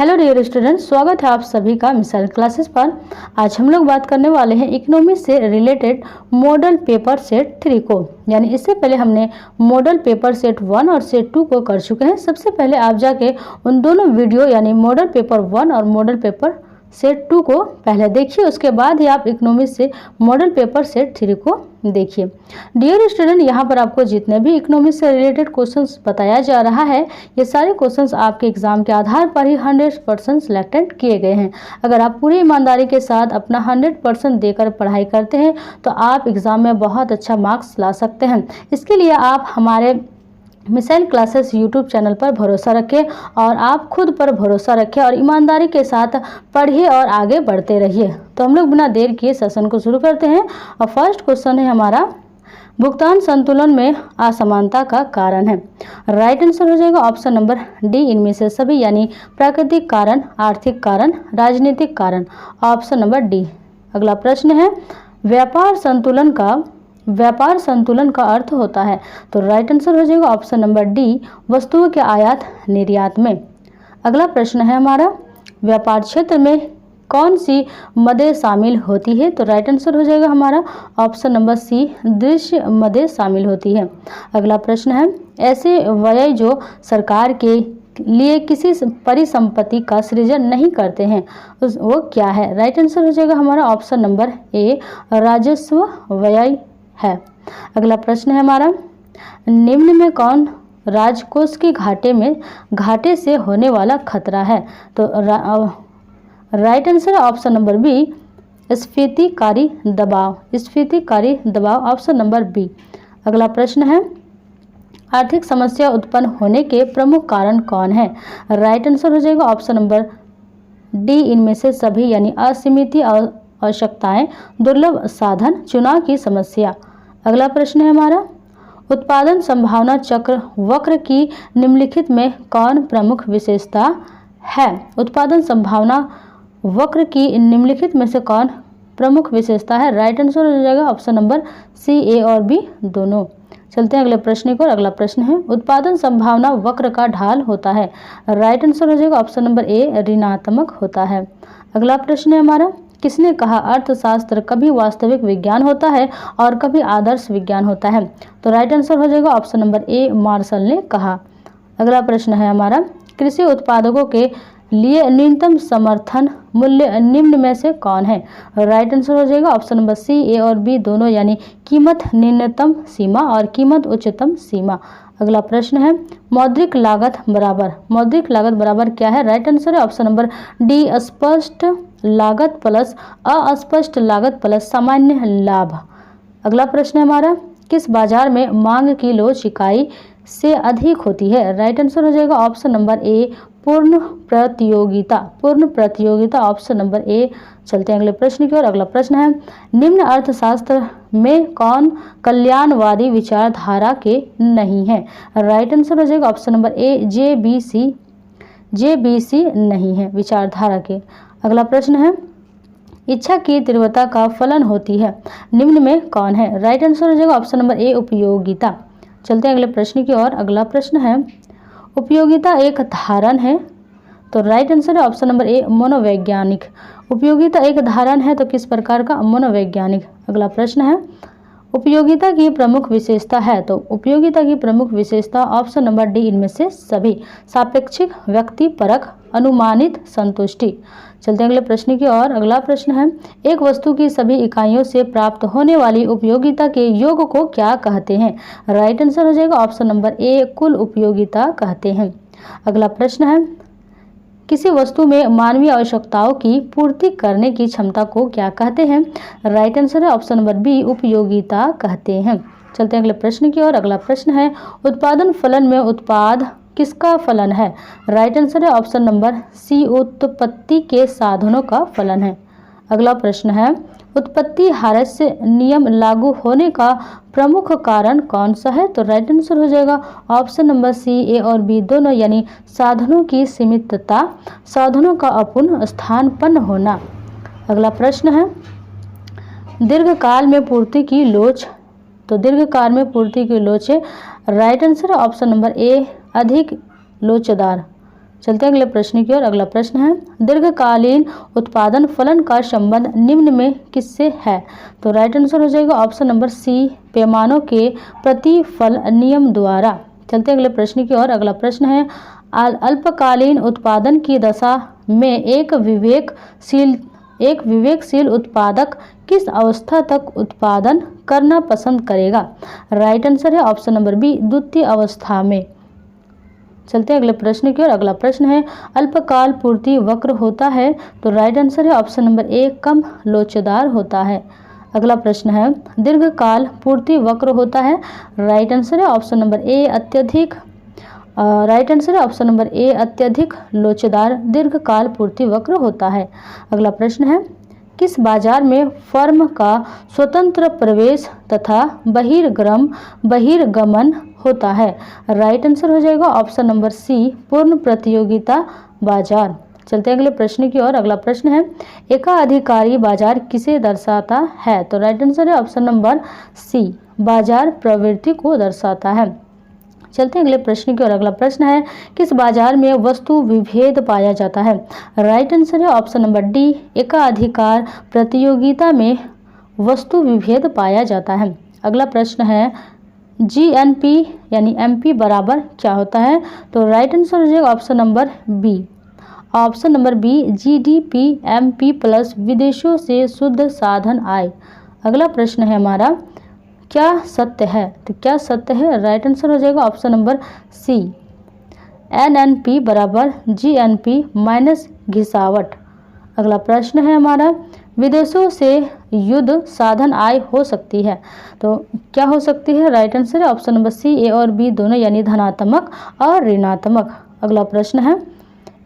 Hello dear students, स्वागत है आप सभी का मिसाइल क्लासेस पर। आज हम लोग बात करने वाले हैं इकोनॉमिक्स से रिलेटेड मॉडल पेपर सेट 3 को। यानी इससे पहले हमने मॉडल पेपर सेट 1 और सेट 2 को कर चुके हैं। सबसे पहले आप जाके उन दोनों वीडियो यानी मॉडल पेपर 1 और मॉडल पेपर सेट 2 को पहले देखिए, उसके बाद ही आप इकोनॉमिक्स से मॉडल पेपर सेट 3 को देखिए। डियर स्टूडेंट, यहाँ पर आपको जितने भी इकोनॉमिक्स से रिलेटेड क्वेश्चंस बताया जा रहा है, ये सारे क्वेश्चंस आपके एग्जाम के आधार पर ही 100% सिलेक्टेड किए गए हैं। अगर आप पूरी ईमानदारी के साथ अपना 100% देकर पढ़ाई करते हैं तो आप एग्जाम में बहुत अच्छा मार्क्स ला सकते हैं। इसके लिए आप हमारे मिसाइल क्लासेस यूट्यूब चैनल पर भरोसा रखें और आप खुद पर भरोसा रखें और ईमानदारी के साथ पढ़िए और आगे बढ़ते रहिए। तो हम लोग बिना देर किए सेशन को शुरू करते हैं। और फर्स्ट क्वेश्चन है हमारा, भुगतान संतुलन में असमानता का कारण है। राइट आंसर हो जाएगा ऑप्शन नंबर डी, इनमें से सभी, यानी प्राकृतिक कारण, आर्थिक कारण, राजनीतिक कारण, ऑप्शन नंबर डी। अगला प्रश्न है, व्यापार संतुलन का अर्थ होता है। तो राइट आंसर हो जाएगा ऑप्शन नंबर डी, वस्तुओं के आयात निर्यात में। अगला प्रश्न है हमारा, व्यापार क्षेत्र में कौन सी मदें शामिल होती है। तो राइट आंसर हो जाएगा हमारा ऑप्शन नंबर सी, दृश्य मदें शामिल होती है। अगला प्रश्न है, ऐसे व्यय जो सरकार के लिए किसी परिसंपत्ति का सृजन नहीं करते हैं, वो क्या है। राइट आंसर हो जाएगा हमारा ऑप्शन नंबर ए, राजस्व व्यय है। अगला प्रश्न है हमारा, निम्न में कौन राजकोष के घाटे से होने वाला खतरा है। तो राइट आंसर है ऑप्शन नंबर बी, स्फीतिकारी दबाव, ऑप्शन नंबर बी। अगला प्रश्न है, आर्थिक समस्या उत्पन्न होने के प्रमुख कारण कौन है। राइट आंसर हो जाएगा ऑप्शन नंबर डी, इनमें से सभी, यानी असीमित आवश्यकताएं, दुर्लभ साधन, चुनाव की समस्या। अगला प्रश्न है हमारा, उत्पादन संभावना चक्र वक्र की निम्नलिखित में कौन प्रमुख विशेषता है। उत्पादन संभावना वक्र की निम्नलिखित में से कौन प्रमुख विशेषता है। राइट आंसर हो जाएगा ऑप्शन नंबर सी, ए और बी दोनों। चलते हैं अगले प्रश्न को। अगला प्रश्न है, उत्पादन संभावना वक्र का ढाल होता है। राइट आंसर हो जाएगा ऑप्शन नंबर ए, ऋणात्मक होता है। अगला प्रश्न है हमारा, किसने कहा अर्थशास्त्र कभी वास्तविक विज्ञान होता है और कभी आदर्श विज्ञान होता है। तो राइट आंसर हो जाएगा ऑप्शन नंबर ए, मार्शल ने कहा। अगला प्रश्न है हमारा, कृषि उत्पादकों के लिए न्यूनतम समर्थन मूल्य निम्न में से कौन है। राइट आंसर हो जाएगा ऑप्शन नंबर सी, ए और बी दोनों, यानी कीमत न्यूनतम सीमा और कीमत उच्चतम सीमा। अगला प्रश्न है, मौद्रिक लागत बराबर क्या है। राइट आंसर है ऑप्शन नंबर डी, स्पष्ट लागत प्लस अस्पष्ट लागत प्लस सामान्य लाभ। अगला प्रश्न है हमारा, किस बाजार में मांग की लोच इकाई से अधिक होती है। राइट आंसर हो जाएगा ऑप्शन नंबर ए, पूर्ण प्रतियोगिता, ऑप्शन नंबर ए। चलते हैं अगले प्रश्न की ओर। अगला प्रश्न है, निम्न अर्थशास्त्र में कौन कल्याणवादी विचारधारा के नहीं है। राइट आंसर हो जाएगा ऑप्शन नंबर ए, जे बी सी नहीं है विचारधारा के। अगला प्रश्न है, इच्छा की तीव्रता का फलन होती है, निम्न में कौन है। राइट आंसर हो जाएगा ऑप्शन नंबर ए, उपयोगिता। चलते हैं अगले प्रश्न की ओर। अगला प्रश्न है, उपयोगिता एक धारण है। तो राइट आंसर है ऑप्शन नंबर ए, मनोवैज्ञानिक। उपयोगिता एक धारण है तो किस प्रकार का, मनोवैज्ञानिक। अगला प्रश्न है, उपयोगिता की प्रमुख विशेषता है। तो उपयोगिता की प्रमुख विशेषता ऑप्शन नंबर डी, इनमें से सभी, सापेक्षिक, व्यक्तिपरक, अनुमानित, संतुष्टि। चलते हैं अगले प्रश्न की ओर। अगला प्रश्न है, एक वस्तु की सभी इकाइयों से प्राप्त होने वाली उपयोगिता के योग को क्या कहते हैं। राइट आंसर हो जाएगा ऑप्शन नंबर ए, कुल उपयोगिता कहते हैं। अगला प्रश्न है, किसी वस्तु में मानवीय आवश्यकताओं की पूर्ति करने की क्षमता को क्या कहते हैं। राइट आंसर है ऑप्शन नंबर बी, उपयोगिता कहते हैं। चलते हैं अगले प्रश्न की ओर। अगला प्रश्न है, उत्पादन फलन में उत्पाद किसका फलन है। राइट आंसर है ऑप्शन नंबर सी, उत्पत्ति के साधनों का फलन है। अगला प्रश्न है, उत्पत्ति हास्य नियम लागू होने का प्रमुख कारण कौन सा है। तो राइट आंसर हो जाएगा ऑप्शन नंबर सी, ए और बी दोनों, यानी साधनों की सीमितता, साधनों का अपूर्ण स्थानापन्न होना। अगला प्रश्न है, दीर्घकाल में पूर्ति की लोच। तो दीर्घकाल में पूर्ति की लोच है। राइट आंसर है ऑप्शन नंबर ए, अधिक लोचदार। चलते हैं अगले प्रश्न की ओर। अगला प्रश्न है, दीर्घकालीन उत्पादन फलन का संबंध निम्न में किससे है? तो राइट आंसर हो जाएगा ऑप्शन नंबर सी, पैमानों के प्रतिफल नियम द्वारा। चलते हैं अगले प्रश्न की ओर। अगला प्रश्न है, अल्पकालीन उत्पादन की दशा में एक विवेकशील उत्पादक किस अवस्था तक उत्पादन करना पसंद करेगा? राइट आंसर है ऑप्शन नंबर बी, द्वितीय अवस्था में। चलते हैं अगले प्रश्न की ओर। अगला प्रश्न है, अल्पकाल पूर्ति वक्र होता है? तो राइट आंसर है ऑप्शन नंबर ए, कम लोचदार होता है। अगला प्रश्न है, दीर्घकाल पूर्ति वक्र होता है? राइट आंसर है ऑप्शन नंबर ए, अत्यधिक लोचदार दीर्घकाल पूर्ति वक्र होता है। अगला प्रश्न है, किस बाजार में फर्म का स्वतंत्र प्रवेश तथा बहिर्गमन होता है? राइट आंसर हो जाएगा ऑप्शन नंबर सी, पूर्ण प्रतियोगिता बाजार। चलते हैं अगले प्रश्न की ओर। अगला प्रश्न है, एकाधिकारी बाजार किसे दर्शाता है? तो राइट आंसर है ऑप्शन नंबर सी, बाजार प्रवृत्ति को दर्शाता है। चलते हैं अगले प्रश्न की ओर। अगला प्रश्न है, किस बाजार में वस्तु विभेद पाया जाता है? राइट आंसर है ऑप्शन नंबर डी, एकाधिकार प्रतियोगिता में वस्तु विभेद पाया जाता है। अगला प्रश्न है, जीएनपी यानी एमपी बराबर क्या होता है? तो राइट आंसर हो जाएगा option number B, GDP MP plus विदेशों से शुद्ध साधन आय। अगला प्रश्न है हमारा, क्या सत्य है? तो क्या सत्य है? राइट आंसर हो जाएगा ऑप्शन नंबर सी, एनएनपी बराबर जीएनपी माइनस घिसावट। अगला प्रश्न है हमारा, विदेशों से युद्ध साधन आय हो सकती है? तो क्या हो सकती है? राइट आंसर है ऑप्शन नंबर सी, ए और बी दोनों यानी धनात्मक और ऋणात्मक। अगला प्रश्न है,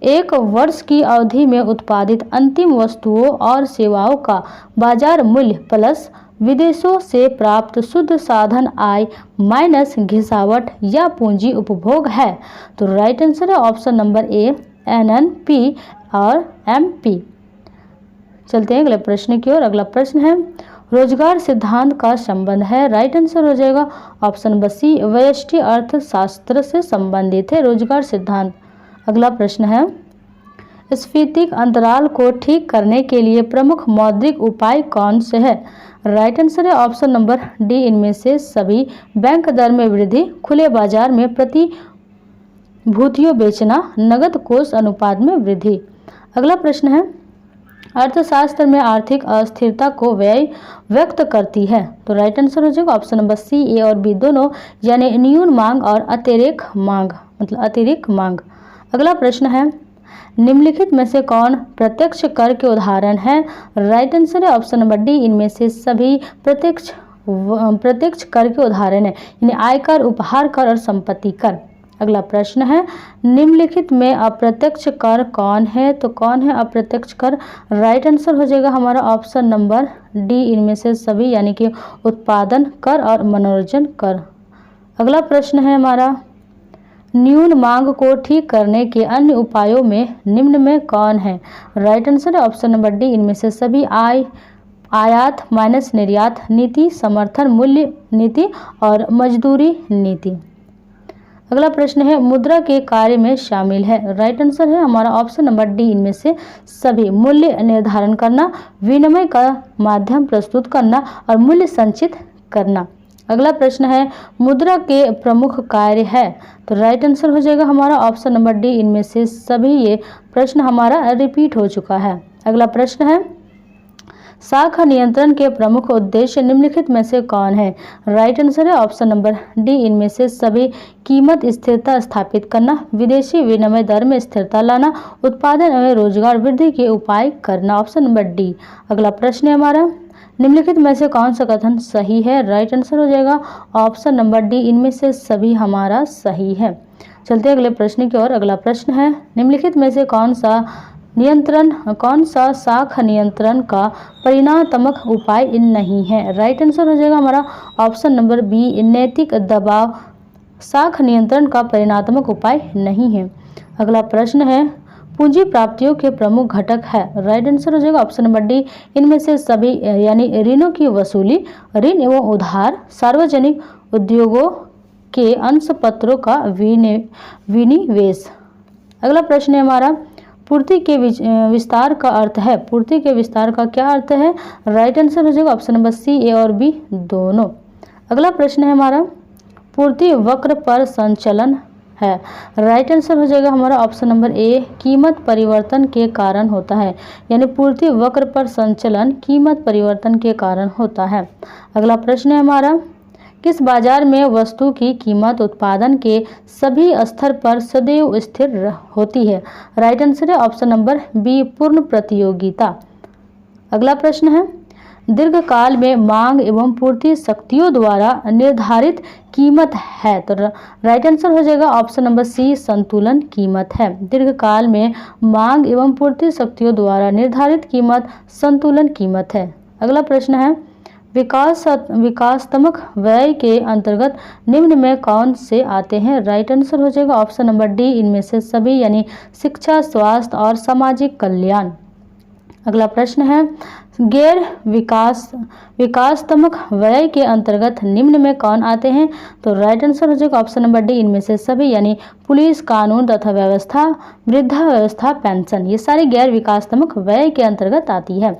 एक वर्ष की अवधि में उत्पादित अंतिम वस्तुओं और सेवाओं का बाजार मूल्य प्लस विदेशों से प्राप्त शुद्ध साधन आय माइनस घिसावट या पूंजी उपभोग है। तो राइट आंसर है ऑप्शन नंबर ए, एनएनपी और एमपी। चलते हैं अगले प्रश्न की ओर। अगला प्रश्न है, रोजगार सिद्धांत का संबंध है? राइट आंसर हो जाएगा ऑप्शन नंबर सी, व्यष्टि अर्थशास्त्र से संबंधित है रोजगार सिद्धांत। अगला प्रश्न है, स्फीतिक अंतराल को ठीक करने के लिए प्रमुख मौद्रिक उपाय कौन से है? राइट आंसर है ऑप्शन नंबर डी, इनमें से सभी। बैंक दर में वृद्धि, खुले बाजार में प्रतिभूतियों बेचना, नगद कोष अनुपात में वृद्धि। अगला प्रश्न है, अर्थशास्त्र में आर्थिक अस्थिरता को व्यक्त करती है? तो राइट आंसर हो जाएगा ऑप्शन नंबर सी, ए और बी दोनों यानी न्यून मांग और अतिरिक्त मांग। अगला प्रश्न है, निम्नलिखित में से कौन प्रत्यक्ष कर के उदाहरण है? राइट आंसर है ऑप्शन नंबर डी, इनमें से सभी प्रत्यक्ष कर के उदाहरण है यानी आयकर, उपहार कर और संपत्ति कर। अगला प्रश्न है, निम्नलिखित में अप्रत्यक्ष कर कौन है? तो कौन है अप्रत्यक्ष कर? राइट आंसर हो जाएगा हमारा ऑप्शन नंबर डी, इनमें से सभी यानी कि उत्पादन कर और मनोरंजन कर। अगला प्रश्न है हमारा, न्यून मांग को ठीक करने के अन्य उपायों में निम्न में कौन है? राइट आंसर है ऑप्शन नंबर डी, इनमें से सभी आयात माइनस निर्यात नीति, समर्थन मूल्य नीति और मजदूरी नीति। अगला प्रश्न है, मुद्रा के कार्य में शामिल है? राइट आंसर है हमारा ऑप्शन नंबर डी, इनमें से सभी। मूल्य निर्धारण करना, विनिमय का माध्यम प्रस्तुत करना और मूल्य संचित करना। अगला प्रश्न है, मुद्रा के प्रमुख कार्य है? तो राइट आंसर हो जाएगा हमारा ऑप्शन नंबर डी, इनमें से सभी। ये प्रश्न हमारा रिपीट हो चुका है। अगला प्रश्न है, शाखा नियंत्रण के प्रमुख उद्देश्य निम्नलिखित में से कौन है? राइट आंसर है ऑप्शन नंबर डी, इनमें से सभी। कीमत स्थिरता स्थापित करना, विदेशी विनिमय दर में स्थिरता लाना, उत्पादन एवं रोजगार वृद्धि के उपाय करना। Option number D. अगला प्रश्न है हमारा, निम्नलिखित में से कौन सा कथन सही है? राइट आंसर हो जाएगा ऑप्शन नंबर डी, इनमें से सभी हमारा सही है। चलते अगले प्रश्न की ओर। अगला प्रश्न है, निम्नलिखित में से कौन सा शाखा नियंत्रण का परिणामात्मक उपाय नहीं है? राइट आंसर हो जाएगा हमारा ऑप्शन नंबर बी, नैतिक दबाव शाखा नियंत्रण का परिणामात्मक उपाय नहीं है। अगला प्रश्न है, पूंजी प्राप्तियों के प्रमुख घटक है? राइट आंसर हो जाएगा ऑप्शन नंबर डी, इनमें से सभी यानी ऋणों की वसूली, ऋण एवं उधार, सार्वजनिक उद्योगों के अंशपत्रों का विनिवेश। अगला प्रश्न है हमारा, पूर्ति के विस्तार का अर्थ है। पूर्ति के विस्तार का क्या अर्थ है? राइट आंसर हो जाएगा ऑप्शन नंबर सी, ए और बी दोनों। अगला प्रश्न है हमारा, पूर्ति वक्र पर संचलन है। राइट आंसर हो जाएगा हमारा ऑप्शन नंबर ए, कीमत परिवर्तन के कारण होता है। यानी पूर्ति वक्र पर संचलन कीमत परिवर्तन के कारण होता है। अगला प्रश्न है हमारा, किस बाजार में वस्तु की कीमत उत्पादन के सभी स्तर पर सदैव स्थिर होती है? राइट आंसर है ऑप्शन नंबर बी, पूर्ण प्रतियोगिता। अगला प्रश्न है, दीर्घकाल में मांग एवं पूर्ति शक्तियों द्वारा निर्धारित कीमत है। तो राइट आंसर हो जाएगा ऑप्शन नंबर सी, संतुलन कीमत है। दीर्घकाल में मांग एवं पूर्ति शक्तियों द्वारा निर्धारित कीमत संतुलन कीमत है। अगला प्रश्न है, विकासात्मक व्यय के अंतर्गत निम्न में कौन से आते हैं? राइट आंसर हो जाएगा ऑप्शन नंबर डी, इनमें से सभी, यानी शिक्षा, स्वास्थ्य और सामाजिक कल्याण। अगला प्रश्न है, गैर विकासात्मक व्यय के अंतर्गत निम्न में कौन आते हैं? तो राइट आंसर हो जाएगा ऑप्शन नंबर डी, इनमें से सभी, यानी पुलिस, कानून तथा व्यवस्था, वृद्धावस्था पेंशन, ये सारी गैर विकासात्मक व्यय के अंतर्गत आती है।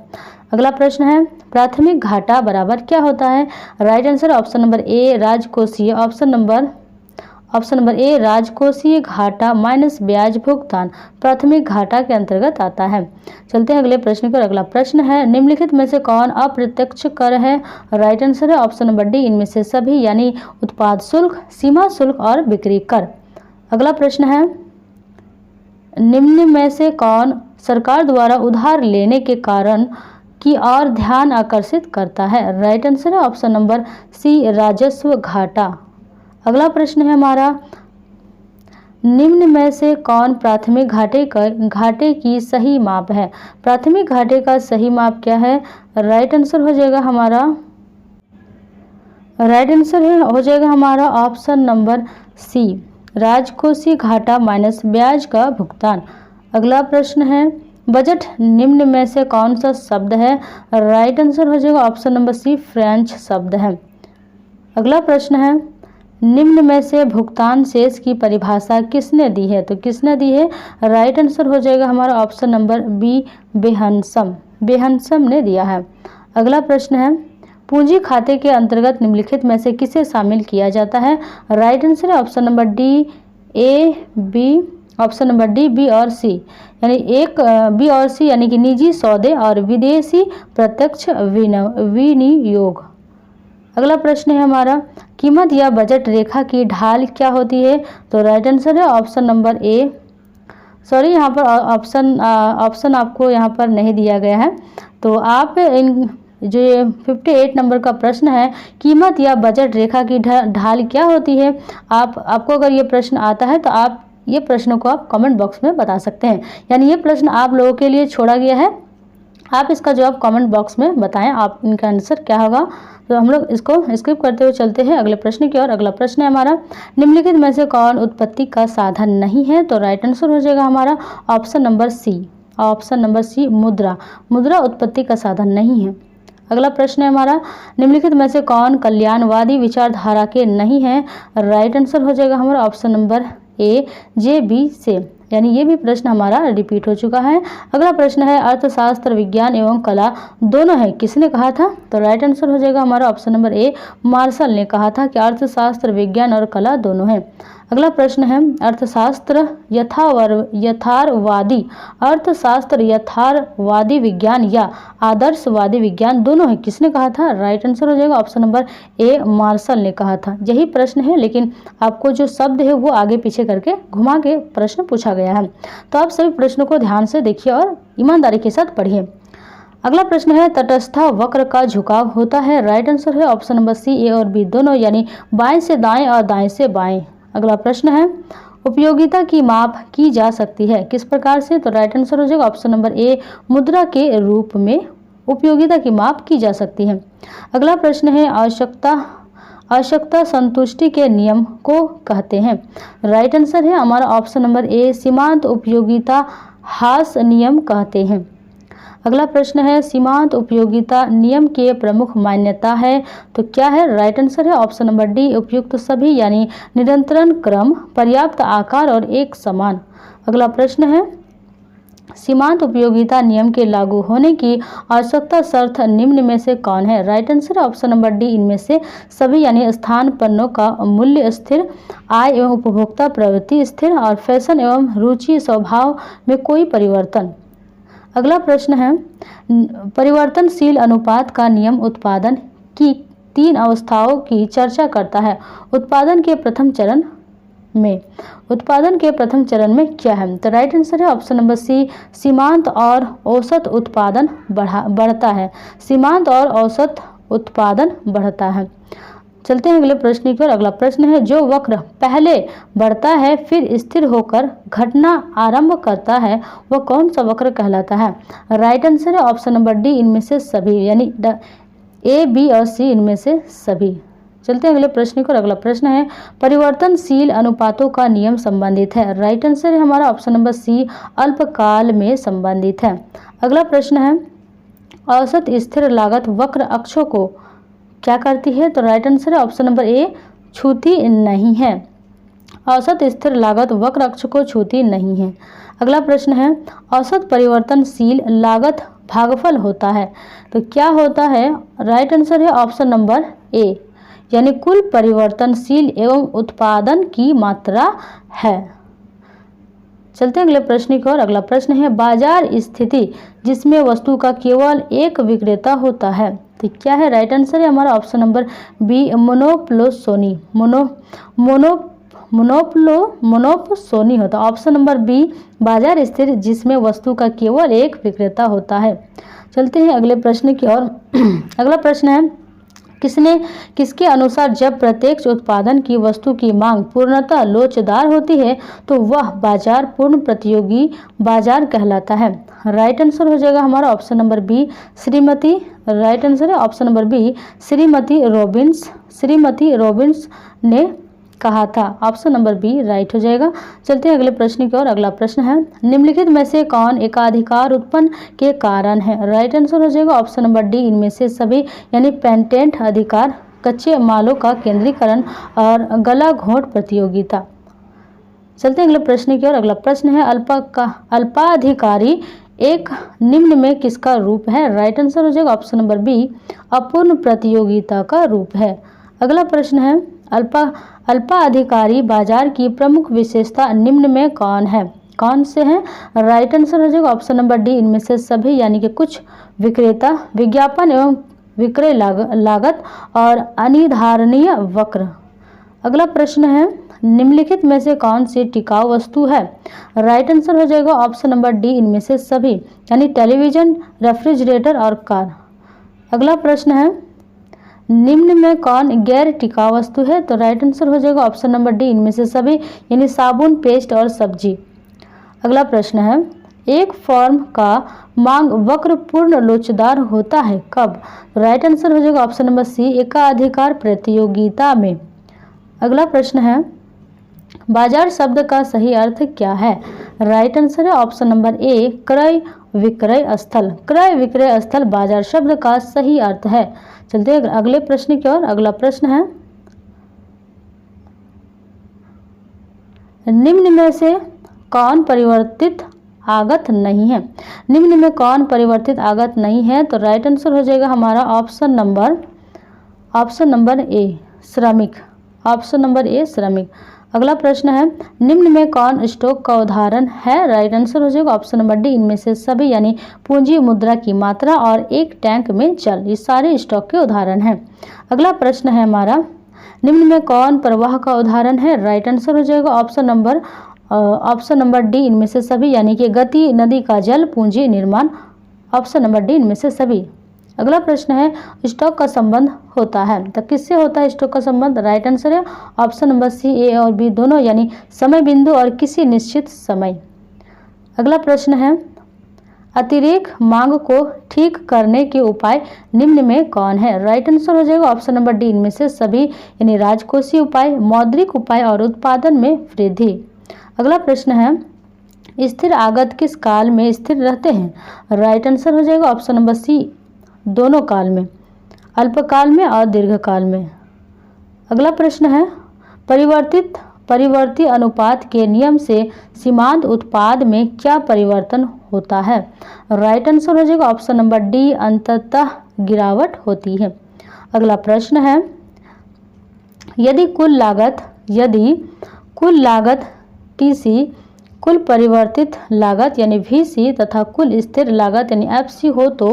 अगला प्रश्न है, प्राथमिक घाटा बराबर क्या होता है? Right answer option number A, राजकोषीय। ऑप्शन नंबर ए, राजकोषीय घाटा माइनस ब्याज भुगतान प्राथमिक घाटा के अंतर्गत आता है। चलते हैं अगले प्रश्न पर। अगला प्रश्न है, निम्नलिखित में से कौन अप्रत्यक्ष कर है? राइट आंसर है ऑप्शन नंबर डी, इनमें से सभी, यानी उत्पाद शुल्क, सीमा शुल्क और बिक्री कर। अगला प्रश्न है, निम्न में से कौन सरकार द्वारा उधार लेने के कारण की ओर ध्यान आकर्षित करता है? राइट आंसर है ऑप्शन नंबर सी, राजस्व घाटा। अगला प्रश्न है हमारा, निम्न में से कौन प्राथमिक घाटे की सही माप है? प्राथमिक घाटे का सही माप क्या है? राइट आंसर हो जाएगा हमारा ऑप्शन नंबर सी, राजकोषीय घाटा माइनस ब्याज का भुगतान। अगला प्रश्न है, बजट निम्न में से कौन सा शब्द है? राइट आंसर हो जाएगा ऑप्शन नंबर सी, फ्रेंच शब्द है। अगला प्रश्न है, निम्न में से भुगतान शेष की परिभाषा किसने दी है? तो किसने दी है? राइट आंसर हो जाएगा हमारा ऑप्शन नंबर बी, बेहनसम ने दिया है। अगला प्रश्न है, पूंजी खाते के अंतर्गत निम्नलिखित में से किसे शामिल किया जाता है? राइट आंसर है option number D, A, B, option number D, B और सी, यानी एक बी और सी, यानी कि निजी सौदे और विदेशी प्रत्यक्ष विनियोग। अगला प्रश्न है हमारा, कीमत या बजट रेखा की ढाल क्या होती है? तो राइट आंसर है ऑप्शन नंबर ए, सॉरी यहाँ पर ऑप्शन आपको यहाँ पर नहीं दिया गया है। तो आप इन जो 58 नंबर का प्रश्न है, कीमत या बजट रेखा की ढाल क्या होती है, आपको अगर ये प्रश्न आता है तो आप ये प्रश्न को आप कमेंट बॉक्स में बता सकते हैं। यानी ये प्रश्न आप लोगों के लिए छोड़ा गया है, आप इसका जवाब कमेंट बॉक्स में बताएं, आप इनका आंसर क्या होगा। तो हम लोग इसको स्किप करते हुए चलते हैं अगले प्रश्न की ओर। अगला प्रश्न है हमारा, निम्नलिखित में से कौन उत्पत्ति का साधन नहीं है? तो राइट आंसर हो जाएगा हमारा ऑप्शन नंबर सी, मुद्रा उत्पत्ति का साधन नहीं है। अगला प्रश्न है हमारा, निम्नलिखित में से कौन कल्याणवादी विचारधारा के नहीं है? राइट आंसर हो जाएगा हमारा ऑप्शन नंबर ए, जे, बी से, यानी ये भी प्रश्न हमारा रिपीट हो चुका है। अगला प्रश्न है, अर्थशास्त्र विज्ञान एवं कला दोनों है, किसने कहा था? तो राइट आंसर हो जाएगा हमारा ऑप्शन नंबर ए, मार्शल ने कहा था कि अर्थशास्त्र विज्ञान और कला दोनों है। अगला प्रश्न है, अर्थशास्त्र यथार्थवादी विज्ञान या आदर्शवादी विज्ञान दोनों है, किसने कहा था? राइट आंसर हो जाएगा ऑप्शन नंबर ए, मार्शल ने कहा था। यही प्रश्न है, लेकिन आपको जो शब्द है वो आगे पीछे करके घुमा के प्रश्न पूछा गया है। तो आप सभी प्रश्नों को ध्यान से देखिए और ईमानदारी के साथ पढ़िए। अगला प्रश्न है, तटस्थ वक्र का झुकाव होता है। राइट आंसर है ऑप्शन नंबर सी, ए और बी दोनों, यानी बाएं से दाएं और दाएं से बाएं। अगला प्रश्न है, उपयोगिता की माप की जा सकती है, किस प्रकार से? तो राइट आंसर हो जाएगा ऑप्शन नंबर ए, मुद्रा के रूप में उपयोगिता की माप की जा सकती है। अगला प्रश्न है, आवश्यकता संतुष्टि के नियम को कहते हैं। राइट आंसर है हमारा ऑप्शन नंबर ए, सीमांत उपयोगिता ह्रास नियम कहते हैं। अगला प्रश्न है सीमांत उपयोगिता नियम की प्रमुख मान्यता है, तो क्या है? राइट आंसर है ऑप्शन नंबर डी उपयुक्त सभी यानी निरंतरण क्रम, पर्याप्त आकार और एक समान। अगला प्रश्न है सीमांत उपयोगिता नियम के लागू होने की आवश्यकता शर्त निम्न में से कौन है? Right answer option number D इनमें से सभी यानी स्थान पन्नों का मूल्य स्थिर, आय एवं उपभोक्ता प्रवृत्ति स्थिर और फैशन एवं रुचि स्वभाव में कोई परिवर्तन। अगला प्रश्न है परिवर्तनशील अनुपात का नियम उत्पादन की 3 अवस्थाओं की चर्चा करता है। उत्पादन के प्रथम चरण में क्या है? तो राइट आंसर है ऑप्शन नंबर सी सीमांत और औसत उत्पादन बढ़ता है। सीमांत और औसत उत्पादन बढ़ता है। चलते हैं अगले प्रश्न की ओर। अगला प्रश्न है जो वक्र पहले बढ़ता है फिर स्थिर होकर घटना आरंभ करता है वह कौन सा वक्र कहलाता है? राइट आंसर है ऑप्शन नंबर डी इनमें से सभी यानी ए, बी और सी इनमें से सभी। चलते हैं अगले प्रश्न की ओर। अगला प्रश्न है परिवर्तनशील अनुपातों का नियम संबंधित है। राइट आंसर है हमारा ऑप्शन नंबर सी अल्पकाल में संबंधित है। अगला प्रश्न है औसत स्थिर लागत वक्र अक्षों को क्या करती है? तो राइट आंसर है ऑप्शन नंबर ए छूती नहीं है। औसत स्थिर लागत वक्र अक्ष को छूती नहीं है। अगला प्रश्न है औसत परिवर्तनशील लागत भागफल होता है, तो क्या होता है? राइट आंसर है ऑप्शन नंबर ए यानी कुल परिवर्तनशील एवं उत्पादन की मात्रा है। चलते हैं अगले प्रश्न की ओर। अगला प्रश्न है बाजार स्थिति जिसमें वस्तु का केवल एक विक्रेता होता है, तो क्या है? राइट आंसर है हमारा ऑप्शन नंबर बी मोनोप्लोसोनी मोनोप्सोनी होता है। ऑप्शन नंबर बी बाजार स्थिति जिसमें वस्तु का केवल एक विक्रेता होता है। चलते हैं अगले प्रश्न की ओर। अगला प्रश्न है किसके अनुसार जब प्रत्यक्ष उत्पादन की वस्तु की मांग पूर्णतः लोचदार होती है तो वह बाजार पूर्ण प्रतियोगी बाजार कहलाता है। राइट आंसर हो जाएगा हमारा ऑप्शन नंबर बी श्रीमती। राइट आंसर है ऑप्शन नंबर बी श्रीमती रॉबिन्स ने कहा था। ऑप्शन नंबर बी राइट हो जाएगा। चलते हैं अगले प्रश्न की ओर। अगला प्रश्न है निम्नलिखित में से कौन एकाधिकार उत्पन्न के कारण है? राइट आंसर हो जाएगा ऑप्शन नंबर डी इनमें से सभी यानी पेटेंट अधिकार, कच्चे मालों का केंद्रीकरण और गला घोंट प्रतियोगिता। चलते हैं अगले प्रश्न की ओर। अगला प्रश्न है अल्पाधिकारी एक निम्न में किसका रूप है? राइट आंसर हो जाएगा ऑप्शन नंबर बी अपूर्ण प्रतियोगिता का रूप है। अगला प्रश्न है अल्पाधिकारी बाजार की प्रमुख विशेषता निम्न में कौन से हैं? राइट आंसर हो जाएगा ऑप्शन नंबर डी इनमें से सभी यानी कि कुछ विक्रेता, विज्ञापन एवं विक्रय लागत और अनिर्धारणीय वक्र। अगला प्रश्न है निम्नलिखित में से कौन सी टिकाऊ वस्तु है? राइट आंसर हो जाएगा ऑप्शन नंबर डी इनमें से सभी यानी टेलीविजन, रेफ्रिजरेटर और कार। अगला प्रश्न है निम्न में कौन गैर टिकाऊ वस्तु है? तो राइट आंसर हो जाएगा ऑप्शन नंबर डी इनमें से सभी यानी साबुन, पेस्ट और सब्जी। अगला प्रश्न है एक फर्म का मांग वक्र पूर्ण लोचदार होता है कब? राइट आंसर हो जाएगा ऑप्शन नंबर सी एकाधिकार प्रतियोगिता में। अगला प्रश्न है बाजार शब्द का सही अर्थ क्या है? राइट आंसर है ऑप्शन नंबर ए क्रय विक्रय स्थल। क्रय विक्रय स्थल बाजार शब्द का सही अर्थ है। चलते हैं अगले प्रश्न की ओर। अगला प्रश्न है निम्न में से कौन परिवर्तित आगत नहीं है? निम्न में कौन परिवर्तित आगत नहीं है? तो राइट आंसर हो जाएगा हमारा ऑप्शन नंबर ए श्रमिक। ऑप्शन नंबर ए श्रमिक। अगला प्रश्न है निम्न में कौन स्टॉक का उदाहरण है? राइट आंसर हो जाएगा ऑप्शन नंबर डी इनमें से सभी यानी पूंजी, मुद्रा की मात्रा और एक टैंक में जल, ये सारे स्टॉक के उदाहरण हैं। अगला प्रश्न है हमारा निम्न में कौन प्रवाह का उदाहरण है? राइट आंसर हो जाएगा ऑप्शन नंबर डी इनमें से सभी यानी कि गति, नदी का जल, पूंजी, निर्माण। ऑप्शन नंबर डी इनमें से सभी। अगला प्रश्न है स्टॉक का संबंध होता है, तो किससे होता है स्टॉक का संबंध? राइट आंसर है ऑप्शन नंबर सी ए और बी दोनों यानी समय बिंदु और किसी निश्चित समय। अगला प्रश्न है अतिरेक मांग को ठीक करने के उपाय निम्न में कौन है? राइट आंसर हो जाएगा ऑप्शन नंबर डी इनमें से सभी यानी राजकोषीय उपाय, मौद्रिक उपाय और उत्पादन में वृद्धि। अगला प्रश्न है स्थिर आगत किस काल में स्थिर रहते हैं? राइट आंसर हो जाएगा ऑप्शन नंबर सी, दोनों काल में, अल्पकाल में और दीर्घकाल में। अगला प्रश्न है, परिवर्ती अनुपात के नियम से सीमांत उत्पाद में क्या परिवर्तन होता है? राइट आंसर हो जाएगा ऑप्शन नंबर डी, अंततः गिरावट होती है। अगला प्रश्न है, यदि कुल लागत टीसी, कुल परिवर्तित लागत यानी वीसी तथा कुल स्थिर लागत यानी एफसी हो तो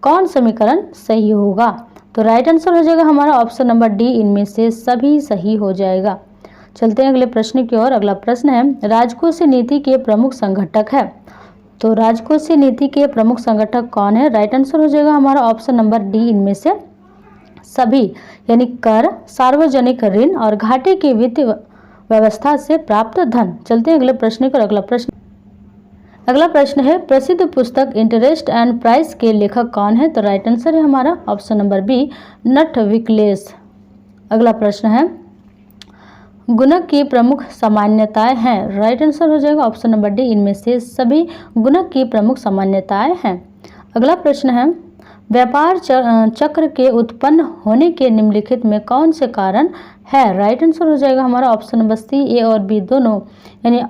कौन समीकरण सही होगा? तो राइट आंसर हो जाएगा हमारा ऑप्शन नंबर डी, इनमें से सभी सही हो जाएगा। चलते हैं अगले प्रश्न की ओर। अगला प्रश्न है, राजकोषीय नीति के प्रमुख संगठक है। तो राजकोषीय नीति के प्रमुख संगठक कौन है? राइट आंसर हो जाएगा हमारा ऑप्शन नंबर डी, इनमें से सभी, यानी कर, सार्वजनिक ऋण और घाटे की वित्तीय व्यवस्था से प्राप्त धन। चलते हैं अगले प्रश्न पर। अगला प्रश्न है, प्रसिद्ध पुस्तक इंटरेस्ट एंड प्राइस के लेखक कौन है? तो राइट आंसर है हमारा ऑप्शन नंबर बी, नट विकलेस। अगला प्रश्न है, गुणक की प्रमुख सामान्यताएं हैं। राइट आंसर हो जाएगा ऑप्शन नंबर डी, इनमें से सभी गुणक की प्रमुख सामान्यताएं हैं। अगला प्रश्न है, व्यापार चक्र के उत्पन्न होने के निम्नलिखित में कौन से कारण है? राइट आंसर हो जाएगा हमारा ऑप्शन नंबर सी, ए और बी दोनों, यानी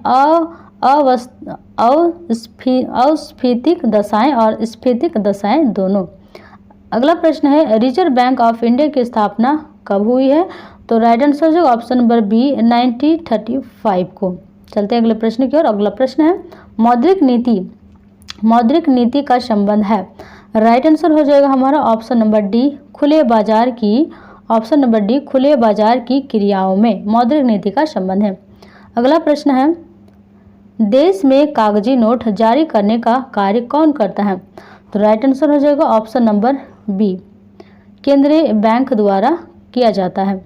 अस्फीतिक दशाएं और स्फीतिक दशाएं दोनों। अगला प्रश्न है, रिजर्व बैंक ऑफ इंडिया की स्थापना कब हुई है? तो राइट आंसर जो ऑप्शन नंबर बी, 1935 को। चलते हैं अगले प्रश्न की ओर। अगला प्रश्न है, मौद्रिक नीति का संबंध है। राइट आंसर हो जाएगा हमारा ऑप्शन नंबर डी, खुले बाजार की क्रियाओं में मौद्रिक नीति का संबंध है। अगला प्रश्न है, देश में कागजी नोट जारी करने का कार्य कौन करता है? तो राइट आंसर हो जाएगा ऑप्शन नंबर बी, केंद्रीय बैंक द्वारा किया जाता है।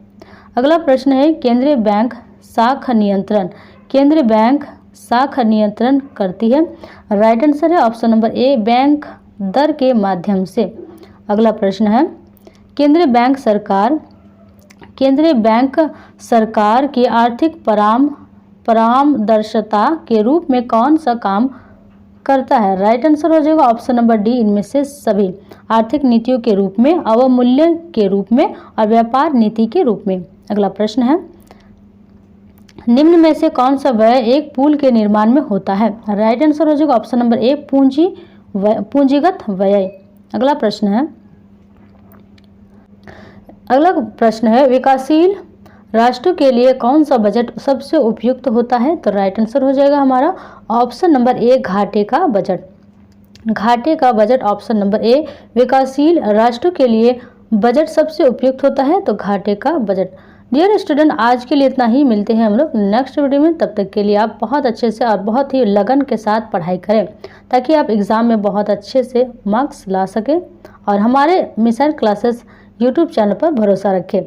अगला प्रश्न है, केंद्रीय बैंक शाखा नियंत्रण करती है। राइट आंसर है ऑप्शन नंबर ए, बैंक दर के माध्यम से। अगला प्रश्न है, केंद्रीय बैंक सरकार की आर्थिक परामर्शदाता के रूप में कौन सा काम करता है? राइट आंसर हो जाएगा ऑप्शन नंबर डी, इनमें से सभी, आर्थिक नीतियों के रूप में, अवमूल्यन के रूप में और व्यापार नीति के रूप में। अगला प्रश्न है, निम्न में से कौन सा व्यय एक पुल के निर्माण में होता है? राइट आंसर हो जाएगा ऑप्शन नंबर ए, पूंजीगत व्यय। अगला प्रश्न है, विकासशील राष्ट्र के लिए कौन सा बजट सबसे उपयुक्त होता है? तो राइट आंसर हो जाएगा हमारा ऑप्शन नंबर ए, घाटे का बजट ऑप्शन नंबर ए, विकासशील राष्ट्र के लिए बजट सबसे उपयुक्त होता है, तो घाटे का बजट। डियर स्टूडेंट, आज के लिए इतना ही, मिलते हैं हम लोग नेक्स्ट वीडियो में। तब तक के लिए आप बहुत अच्छे से और बहुत ही लगन के साथ पढ़ाई करें ताकि आप एग्ज़ाम में बहुत अच्छे से मार्क्स ला सकें और हमारे मिशन क्लासेस यूट्यूब चैनल पर भरोसा रखें।